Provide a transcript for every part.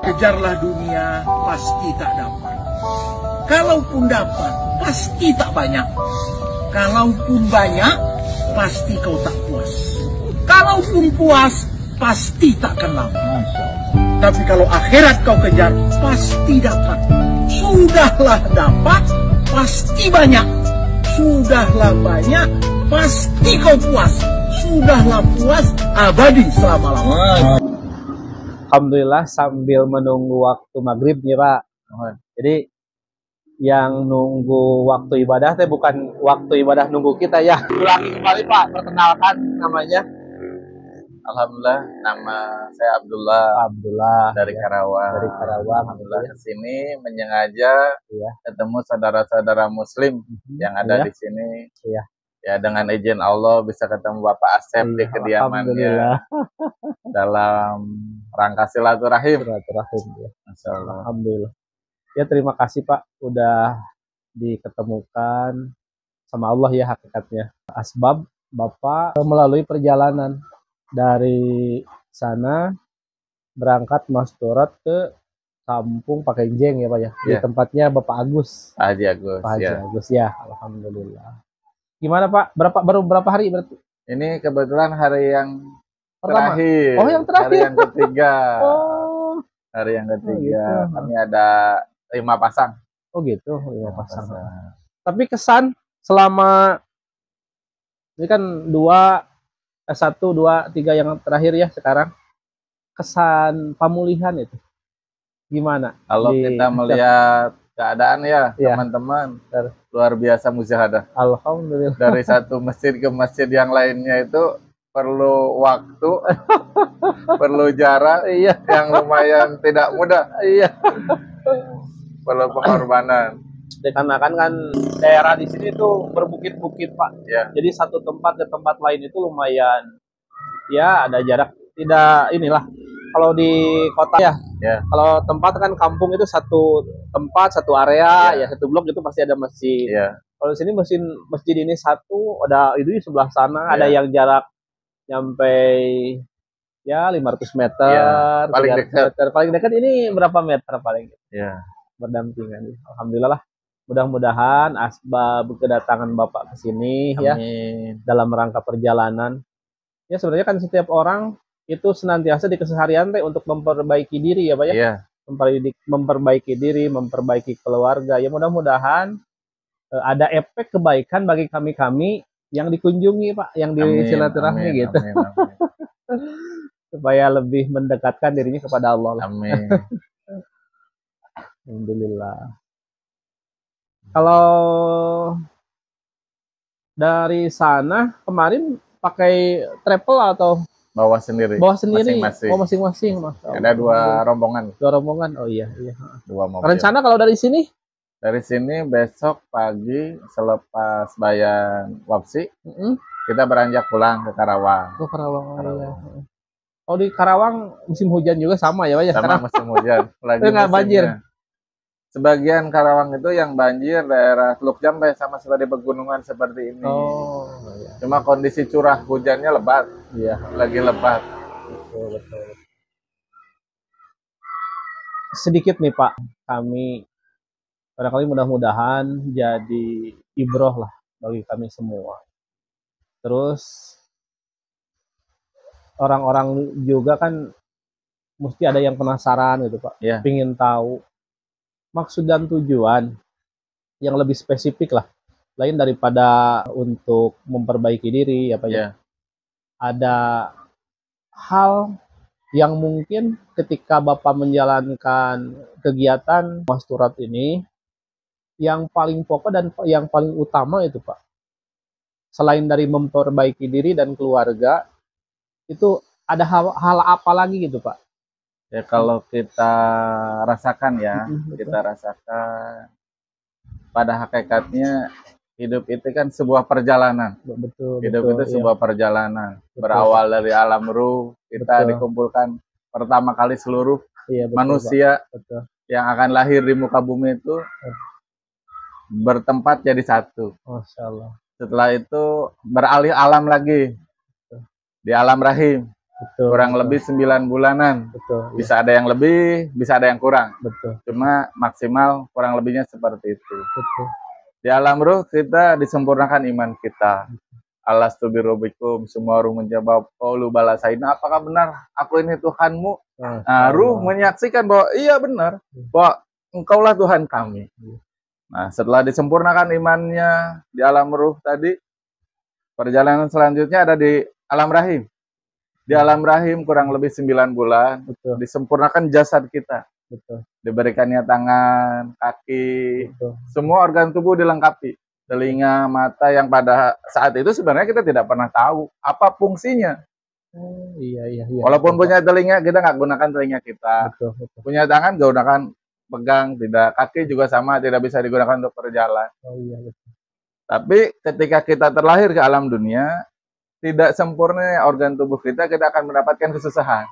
Kejarlah dunia, pasti tak dapat. Kalaupun dapat, pasti tak banyak. Kalaupun banyak, pasti kau tak puas. Kalaupun puas, pasti takkan lapar. Tapi kalau akhirat kau kejar, pasti dapat. Sudahlah dapat, pasti banyak. Sudahlah banyak, pasti kau puas. Sudahlah puas, abadi selama-lamanya. Alhamdulillah sambil menunggu waktu maghrib nih Pak. Jadi yang nunggu waktu ibadah teh bukan waktu ibadah nunggu kita ya. Ulangi kembali Pak, perkenalkan namanya. Alhamdulillah, nama saya Abdullah dari Karawang. Dari Karawang. Alhamdulillah kesini menyengaja ketemu saudara-saudara Muslim yang ada di sini. Ya dengan izin Allah bisa ketemu Bapak Asep di kediamannya dalam rangka silaturahim. Ya. Masya Allah. Alhamdulillah. Ya terima kasih Pak udah diketemukan sama Allah ya hakikatnya. Asbab Bapak melalui perjalanan dari sana berangkat Masturat ke Kampung Pakenjeng ya Pak ya. Di tempatnya Bapak Agus. Haji Agus. Pak Haji Agus ya. Alhamdulillah. Gimana Pak? Baru berapa hari berarti? Ini kebetulan hari yang pertama. Terakhir. Oh, yang terakhir. Hari yang ketiga. Oh. Hari yang ketiga. Oh, gitu. Kami ada 5 pasang. Oh gitu, 5 pasang. Tapi kesan selama ini kan 1, 2, 3 yang terakhir ya sekarang. Kesan pemulihan itu gimana? Kalau kita melihat keadaan ya teman-teman luar biasa mujahadah. Alhamdulillah. Dari satu masjid ke masjid yang lainnya itu perlu waktu, perlu jarak yang lumayan tidak mudah. Perlu pengorbanan. Dikarenakan kan daerah di sini tuh berbukit-bukit Pak. Jadi satu tempat ke tempat lain itu lumayan ya ada jarak tidak inilah. Kalau di kota kalau tempat kan kampung itu satu tempat, satu area, satu blok itu pasti ada masjid. Kalau di sini masjid ini satu, ada itu di sebelah sana, ada yang jarak sampai ya 500 meter, paling dekat. meter. Paling dekat ini berapa meter paling? Berdampingan. Alhamdulillah lah. Mudah-mudahan asbab kedatangan Bapak ke sini dalam rangka perjalanan. Ya sebenarnya kan setiap orang itu senantiasa di keseharian untuk memperbaiki diri ya Pak ya. Memperbaiki diri, memperbaiki keluarga. Ya mudah-mudahan ada efek kebaikan bagi kami-kami yang dikunjungi Pak, yang di silaturahmi gitu. Supaya lebih mendekatkan dirinya kepada Allah. Amin. Alhamdulillah. Kalau dari sana kemarin pakai travel atau bawa sendiri? Masing-masing. Oh, masing-masing. Ada 2 rombongan. 2 rombongan. Oh iya. 2 mobil. Rencana kalau dari sini? Dari sini besok pagi selepas bayan wapsi, kita beranjak pulang ke Karawang. Ke Karawang. Iya. Oh di Karawang musim hujan juga sama ya Pak ya? Sama musim hujan. Lagi nggak banjir. Sebagian Karawang itu yang banjir daerah Teluk Jambe sama seperti pegunungan seperti ini. Oh, Cuma kondisi curah hujannya lebat. Lagi lebat. Betul. Sedikit nih Pak, kami barangkali mudah-mudahan jadi ibroh lah bagi kami semua. Terus orang-orang juga kan mesti ada yang penasaran gitu Pak, pingin tahu maksud dan tujuan yang lebih spesifik lah, lain daripada untuk memperbaiki diri ya Pak ya. Ada hal yang mungkin ketika Bapak menjalankan kegiatan Masturat ini yang paling pokok dan yang paling utama itu Pak, selain dari memperbaiki diri dan keluarga, itu ada hal apa lagi gitu Pak? Ya kalau kita rasakan kita rasakan pada hakikatnya hidup itu kan sebuah perjalanan. Hidup itu sebuah perjalanan. Berawal dari alam ruh, kita dikumpulkan pertama kali seluruh manusia yang akan lahir di muka bumi itu bertempat jadi satu. Masya Allah. Setelah itu beralih alam lagi di alam rahim. Betul, kurang betul. lebih 9 bulanan. Betul. Bisa ada yang lebih, bisa ada yang kurang. Betul. Cuma maksimal kurang lebihnya seperti itu. Betul. Di alam ruh kita disempurnakan iman kita. Alastu birabbikum, semua ruh menjawab, qaulu bala sayyidina, apakah benar aku ini Tuhanmu? Nah, ruh menyaksikan bahwa iya benar, bahwa engkaulah Tuhan kami. Nah, setelah disempurnakan imannya di alam ruh tadi, perjalanan selanjutnya ada di alam rahim. Di alam rahim kurang lebih 9 bulan. Betul. Disempurnakan jasad kita. Betul. Diberikannya tangan, kaki, betul. Semua organ tubuh dilengkapi. Telinga, mata yang pada saat itu sebenarnya kita tidak pernah tahu apa fungsinya. Iya. Walaupun betul, punya telinga, kita nggak gunakan telinga kita. Betul. Punya tangan, nggak gunakan pegang, tidak. Kaki juga sama, tidak bisa digunakan untuk berjalan. Betul. Tapi ketika kita terlahir ke alam dunia, tidak sempurna organ tubuh kita akan mendapatkan kesusahan.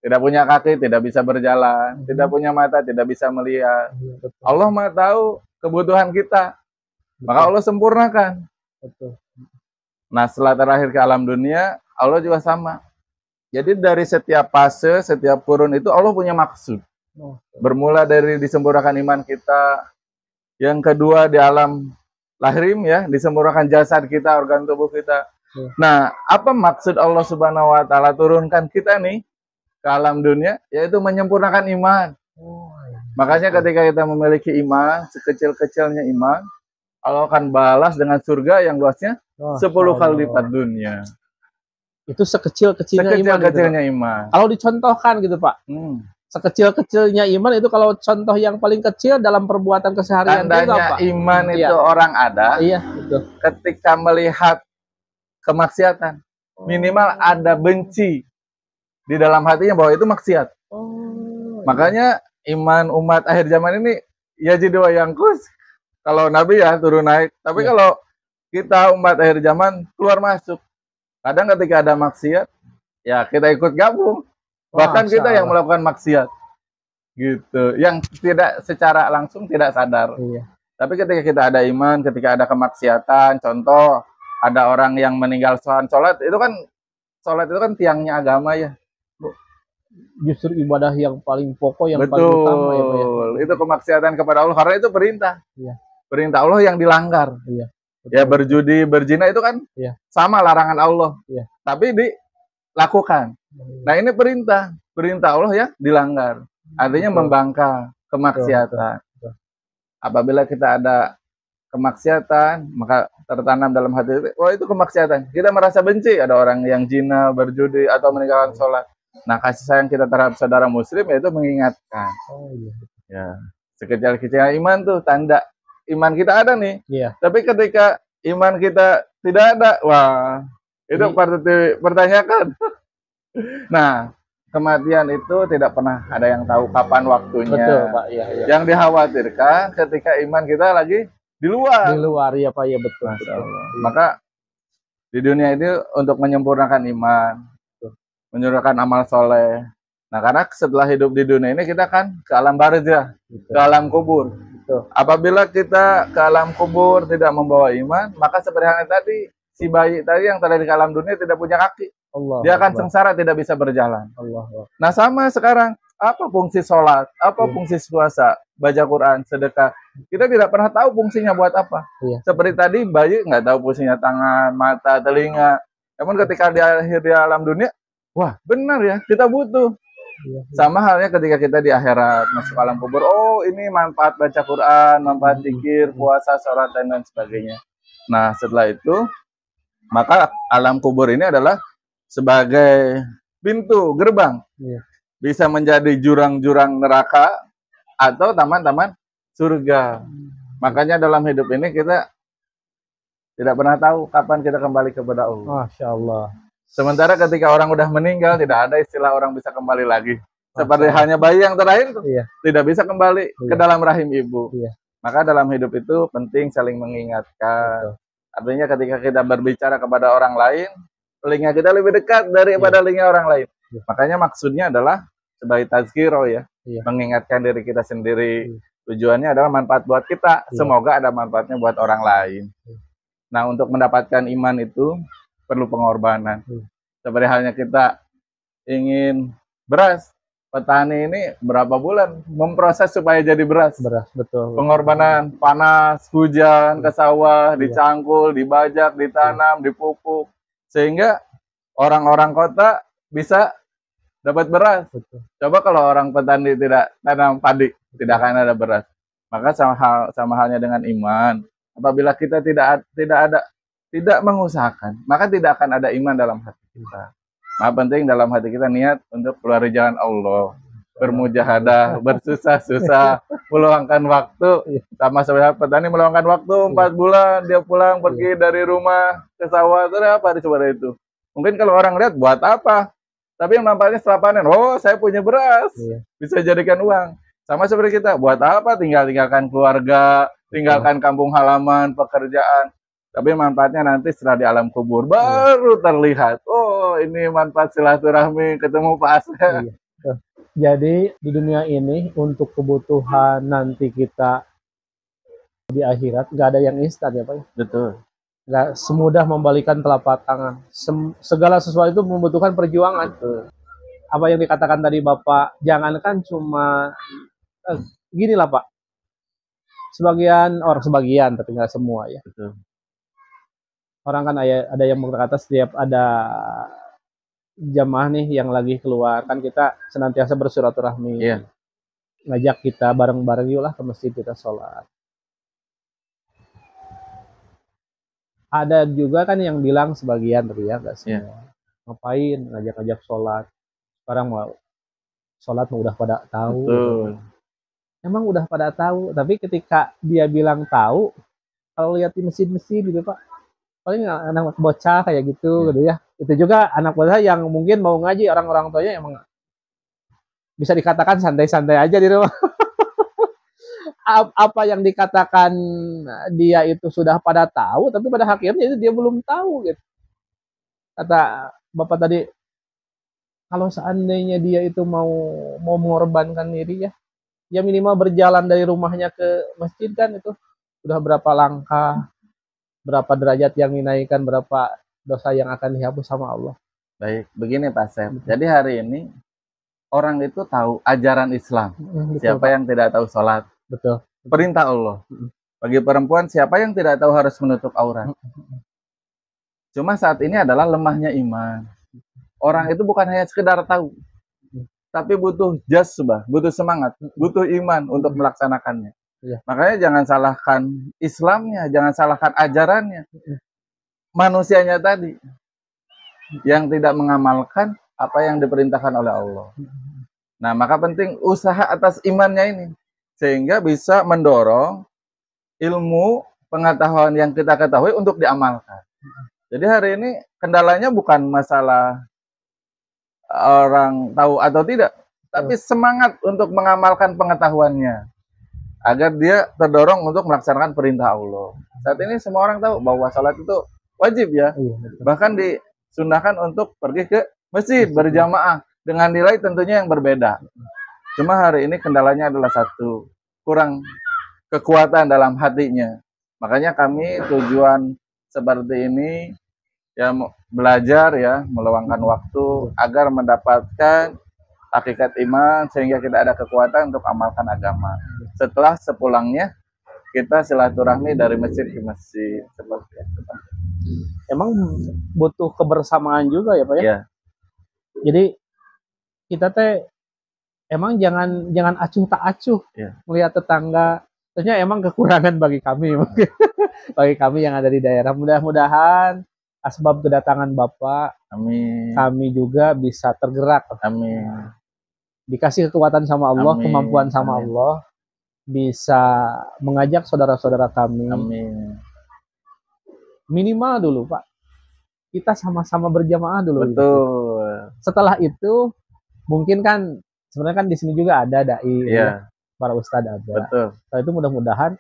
Tidak punya kaki, tidak bisa berjalan. Tidak punya mata, tidak bisa melihat. Allah Maha tahu kebutuhan kita. Maka Allah sempurnakan. Betul. Nah, setelah terlahir ke alam dunia, Allah juga sama. Jadi dari setiap fase, setiap kurun itu Allah punya maksud. Bermula dari disempurnakan iman kita. Yang kedua di alam lahrim ya, disempurnakan jasad kita, organ tubuh kita. Nah, apa maksud Allah Subhanahu wa taala turunkan kita nih ke alam dunia? Yaitu menyempurnakan iman. Makanya ketika kita memiliki iman, sekecil-kecilnya iman, Allah akan balas dengan surga yang luasnya 10 kali lipat dunia. Itu sekecil-kecilnya iman. Kalau dicontohkan gitu Pak, sekecil-kecilnya iman itu kalau contoh yang paling kecil dalam perbuatan keseharian itu apa? Iman itu orang ada. Iya, betul. Ketika melihat kemaksiatan, minimal ada benci di dalam hatinya bahwa itu maksiat. Makanya iman umat akhir zaman ini ya jadi wayangkus. Kalau Nabi ya turun naik, tapi kalau kita umat akhir zaman keluar masuk. Kadang ketika ada maksiat, ya kita ikut gabung. Bahkan kita yang melakukan maksiat. Gitu. Yang tidak secara langsung tidak sadar. Tapi ketika kita ada iman, ketika ada kemaksiatan, contoh ada orang yang meninggal sholat, itu kan tiangnya agama ya. Justru ibadah yang paling pokok, yang paling utama ya, Pak, ya. Itu kemaksiatan kepada Allah karena itu perintah. Perintah Allah yang dilanggar. Ya berjudi, berzina itu kan sama larangan Allah. Tapi dilakukan. Nah, ini perintah Allah ya dilanggar. Artinya membangkang kemaksiatan. Apabila kita ada kemaksiatan, maka tertanam dalam hati, wah itu kemaksiatan. Kita merasa benci ada orang yang zina, berjudi atau meninggalkan sholat. Nah, kasih sayang kita terhadap saudara muslim yaitu mengingatkan. Ya, sekecil-kecilnya iman tuh tanda iman kita ada nih. Tapi ketika iman kita tidak ada, wah itu patut dipertanyakan. Nah, kematian itu tidak pernah ada yang tahu kapan waktunya. Betul, Pak. Yang dikhawatirkan ketika iman kita lagi di luar. Di luar, ya Pak, ya betul. Maka di dunia ini untuk menyempurnakan iman, menyempurnakan amal soleh. Nah, karena setelah hidup di dunia ini kita kan ke alam barzah, ke alam kubur. Apabila kita ke alam kubur tidak membawa iman, maka seperti halnya tadi, si bayi tadi yang terlahir ke alam dunia tidak punya kaki. Dia akan sengsara, tidak bisa berjalan. Nah, sama sekarang, apa fungsi sholat, apa fungsi puasa, baca Quran, sedekah. Kita tidak pernah tahu fungsinya buat apa. Seperti tadi, bayi nggak tahu fungsinya tangan, mata, telinga. Namun ketika di akhir di alam dunia, wah benar ya, kita butuh. Sama halnya ketika kita di akhirat, masuk alam kubur, oh ini manfaat baca Quran, manfaat zikir, puasa, sholat, dan lain sebagainya. Nah, setelah itu, maka alam kubur ini adalah sebagai pintu gerbang, bisa menjadi jurang-jurang neraka atau taman-taman surga. Makanya dalam hidup ini kita tidak pernah tahu kapan kita kembali kepada Allah. Masya Allah. Sementara ketika orang udah meninggal tidak ada istilah orang bisa kembali lagi. Seperti hanya bayi yang terakhir tidak bisa kembali ke dalam rahim ibu. Maka dalam hidup itu penting saling mengingatkan. Artinya ketika kita berbicara kepada orang lain, telinga kita lebih dekat daripada telinga orang lain. Makanya maksudnya adalah sebagai tazkiro ya, mengingatkan diri kita sendiri. Tujuannya adalah manfaat buat kita. Semoga ada manfaatnya buat orang lain. Nah, untuk mendapatkan iman itu perlu pengorbanan. Seperti halnya kita ingin beras, petani ini berapa bulan memproses supaya jadi beras. Beras, betul. Pengorbanan, panas, hujan, ke sawah, dicangkul, dibajak, ditanam, dipupuk. Sehingga orang-orang kota bisa dapat beras. Betul. Coba kalau orang petani tidak tanam padi, tidak akan ada beras. Maka sama halnya dengan iman. Apabila kita tidak mengusahakan, maka tidak akan ada iman dalam hati kita. Nah, penting dalam hati kita niat untuk keluar di jalan Allah, bermujahadah, bersusah-susah, meluangkan waktu. Sama seperti petani meluangkan waktu 4 bulan, dia pulang pergi dari rumah ke sawah, itu apa dicoba itu. Mungkin kalau orang lihat buat apa, tapi yang nampaknya setelah panen, oh saya punya beras, bisa jadikan uang. Sama seperti kita, buat apa tinggalkan keluarga, tinggalkan kampung halaman, pekerjaan. Tapi manfaatnya nanti setelah di alam kubur baru terlihat. Oh, ini manfaat silaturahmi, ketemu Pak Asep. Jadi di dunia ini untuk kebutuhan nanti kita di akhirat nggak ada yang instan ya Pak. Betul. Nggak semudah membalikan telapak tangan. Segala sesuatu itu membutuhkan perjuangan. Betul. Apa yang dikatakan tadi Bapak, jangankan cuma gini lah Pak. Sebagian, tapi nggak semua ya. Betul. Orang kan ada yang berkata setiap ada jamaah nih yang lagi keluar, kan kita senantiasa bersilaturahmi. Ngajak kita bareng-bareng yuk lah ke masjid kita sholat. Ada juga kan yang bilang sebagian, tapi ya nggak semua. Ngapain ngajak-ngajak sholat? Sekarang mau sholat udah pada tahu. Betul. Emang udah pada tahu, tapi ketika dia bilang tahu, kalau lihat di masjid-masjid gitu Pak, paling anak bocah kayak gitu, gitu ya. Itu juga anak bocah yang mungkin mau ngaji, orang-orang tuanya emang bisa dikatakan santai-santai aja di rumah. Apa yang dikatakan dia itu sudah pada tahu, tapi pada akhirnya itu dia belum tahu gitu. Kata Bapak tadi, kalau seandainya dia itu mau mengorbankan diri ya minimal berjalan dari rumahnya ke masjid kan itu sudah berapa langkah, berapa derajat yang dinaikkan, berapa dosa yang akan dihapus sama Allah. Baik, begini Pak Sep. Jadi hari ini orang itu tahu ajaran Islam. Betul, siapa Pak yang tidak tahu sholat? Betul. Perintah Allah. Bagi perempuan, siapa yang tidak tahu harus menutup aurat? Cuma saat ini adalah lemahnya iman. Orang itu bukan hanya sekedar tahu, tapi butuh jazbah, butuh semangat, butuh iman untuk melaksanakannya. Makanya jangan salahkan Islamnya, jangan salahkan ajarannya. Manusianya tadi yang tidak mengamalkan apa yang diperintahkan oleh Allah. Nah, maka penting usaha atas imannya ini sehingga bisa mendorong ilmu pengetahuan yang kita ketahui untuk diamalkan. Jadi hari ini kendalanya bukan masalah orang tahu atau tidak, tapi semangat untuk mengamalkan pengetahuannya agar dia terdorong untuk melaksanakan perintah Allah. Saat ini semua orang tahu bahwa salat itu wajib ya. Bahkan disunahkan untuk pergi ke masjid berjamaah dengan nilai tentunya yang berbeda. Cuma hari ini kendalanya adalah satu, kurang kekuatan dalam hatinya. Makanya kami tujuan seperti ini ya belajar ya, meluangkan waktu agar mendapatkan hakikat iman sehingga kita ada kekuatan untuk amalkan agama. Setelah sepulangnya kita silaturahmi dari masjid ke masjid seperti itu. Emang butuh kebersamaan juga ya Pak ya? Iya. Jadi kita emang jangan acuh tak acuh melihat tetangga. Ternyata emang kekurangan bagi kami, bagi kami yang ada di daerah. Mudah-mudahan asbab kedatangan Bapak, amin, kami juga bisa tergerak. Amin. Dikasih kekuatan sama Allah, amin, kemampuan sama amin Allah, bisa mengajak saudara-saudara kami. Amin. Minimal dulu Pak, kita sama-sama berjamaah dulu. Betul. Gitu. Setelah itu mungkin kan sebenarnya kan di sini juga ada dai, ya, para ustadz ada. Betul. Setelah itu mudah-mudahan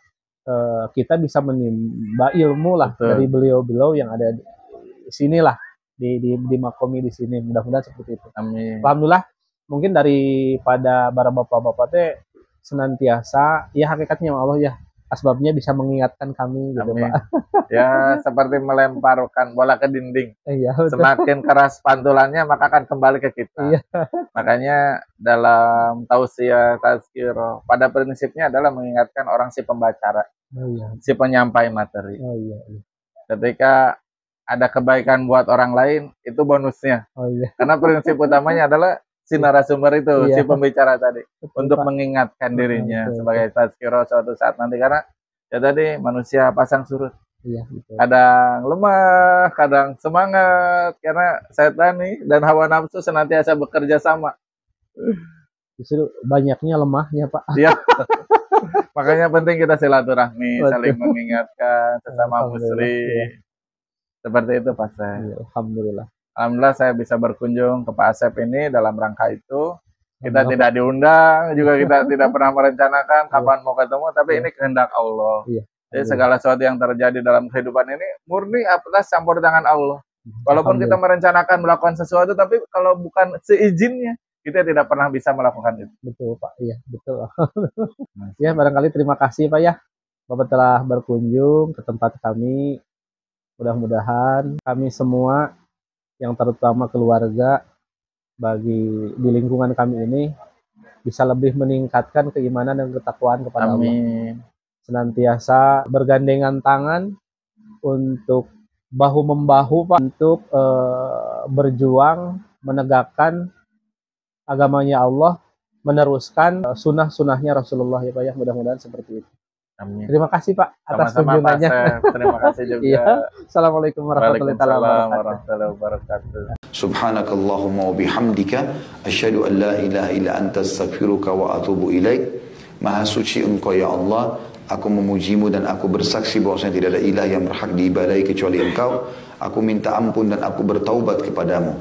kita bisa menimba ilmu lah dari beliau-beliau yang ada di sini lah, di Makomi di sini. Mudah-mudahan seperti itu. Amin. Alhamdulillah, mungkin daripada para bapak-bapak teh senantiasa ya hakikatnya Allah ya asbabnya bisa mengingatkan kami gitu Amin. Pak. Ya seperti melemparkan bola ke dinding. Iya, betul. Semakin keras pantulannya maka akan kembali ke kita. Iya. Makanya dalam tausiah tazkirah pada prinsipnya adalah mengingatkan orang si pembacara, si penyampai materi. Ketika ada kebaikan buat orang lain itu bonusnya. Karena prinsip utamanya adalah si narasumber itu, si pembicara tadi, betul, untuk Pak, mengingatkan dirinya sebagai tazkirah suatu saat nanti. Karena ya tadi manusia pasang surut. Kadang lemah, kadang semangat, karena setan nih dan hawa nafsu senantiasa bekerja sama. Justru banyaknya lemahnya Pak. Iya. Makanya penting kita silaturahmi, saling mengingatkan sesama muslim. Seperti itu Pak Asep. Alhamdulillah. Alhamdulillah saya bisa berkunjung ke Pak Asep ini dalam rangka itu. Kita tidak diundang, juga kita tidak pernah merencanakan kapan mau ketemu, tapi ini kehendak Allah. Jadi segala sesuatu yang terjadi dalam kehidupan ini murni atas campur tangan Allah. Walaupun kita merencanakan melakukan sesuatu, tapi kalau bukan seizinnya, kita tidak pernah bisa melakukan itu. Betul Pak, iya betul. Ya barangkali terima kasih Pak ya, Bapak telah berkunjung ke tempat kami. Mudah-mudahan kami semua, yang terutama keluarga di lingkungan kami ini, bisa lebih meningkatkan keimanan dan ketakwaan kepada Allah. Senantiasa bergandengan tangan untuk bahu-membahu Pak, untuk berjuang menegakkan agamanya Allah, meneruskan sunnah-sunnahnya Rasulullah ya Pak ya, mudah-mudahan seperti itu. Amin. Terima kasih Pak atas kunjungannya. Terima kasih juga. Iya. Assalamualaikum warahmatullahi wabarakatuh. Subhanakallahumma wa bihamdika asyhadu an la ilaha illa anta astaghfiruka wa atubu ilaik. Maha suci Engkau ya Allah, aku memujimu dan aku bersaksi bahwasanya tidak ada ilah yang berhak diibadahi kecuali Engkau. Aku minta ampun dan aku bertaubat kepadamu.